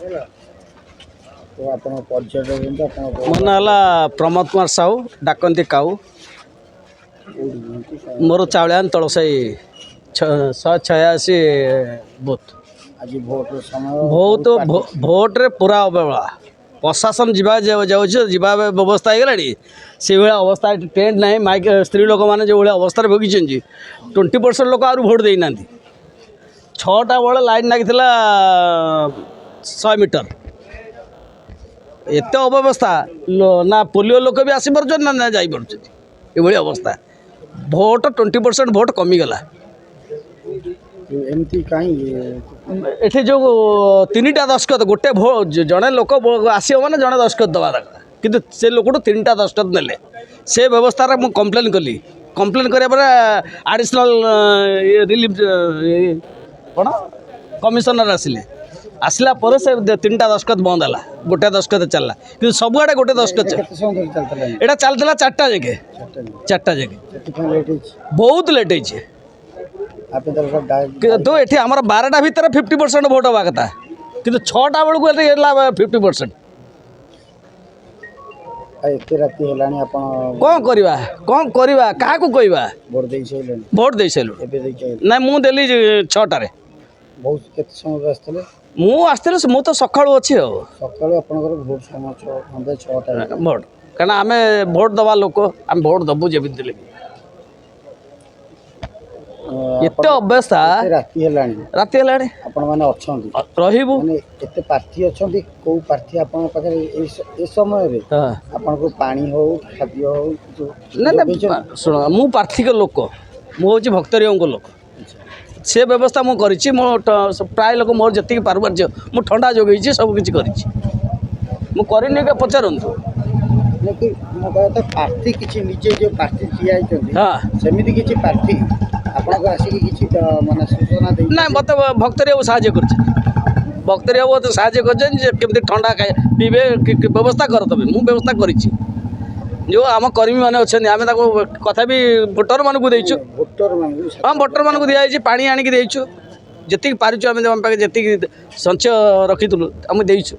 तो आप परिचय मो ना प्रमोद कुमार साहू डाकंती काऊ मोर चावलियान तलसाई 186 बुथ। आज भोट समय बहुत भोट रे पूरा अवहेला प्रशासन जावा व्यवस्था हो गलानी से भाया अवस्था टेंट ना माइक स्त्री लोक मैंने जो भाया अवस्था भोगी 20% लोक आ भोट देना 6टा बेले लाइन लगी 100 मीटर एत अव्यवस्था ना पोलियो लोक भी आसी पार ना जा पार अवस्था भोट 20% भोट कमीगला एमती कहीं एठी जो 3टा दस्खत गोटे जड़े लोक आसो मैंने जड़े दस्खत दवा दरकार किंतु से लोक 3टा दस्खत नेले से व्यवस्था मुझे कंप्लेन कली कंप्लेन करा आडिशनल रिलीफ कौन कमिशनर आसला पर से 3टा दस्खत बंद है गोटे दस्खत चलला कि सबुआड़े गोटे दस्खत यहाँ चलता 4टा जगह 4टा जगह बहुत लेट है तो ये आम 12टा भितर 50% भोट हवा कथा कि 6टा बेलू 50% कौन करवा क्या कहवा भोट दे सारे ना मुझे 6टारे बहुत समय मुझे मु तो सका अच्छी भोट भोट कारण आम भोट दवा लोक आम भोट दबु जमी एत अवस्था राति प्रार्थी अच्छा कौ प्रार्थी समय आपको पानी हो खाद्य हो ना शुण मु पार्थिक लोक मुझे भक्तरियों लोक से व्यवस्था मुझे प्राय लोक मोर जी पार्वज्य मु ठंडा जोगई सबकि कर पचारतु प्रार्थी किसी निजे जो प्रार्थी ठिया सेमती किसी प्रार्थी आपको आसिक माने सूचना ना मत भक्तरी बाबू साहय कर भक्तरी बाबू तो साहय करमती ठंडा खाए पीबे व्यवस्था कर तुम मु व्यवस्था कर जो आम कर्मी मैंने अच्छे आम कथा भी भोटर मान को देचु हाँ भोटर मान को दिखाई पा आणिक देचु जी पार्चु आम पाखे जी संचय रखी आम देचु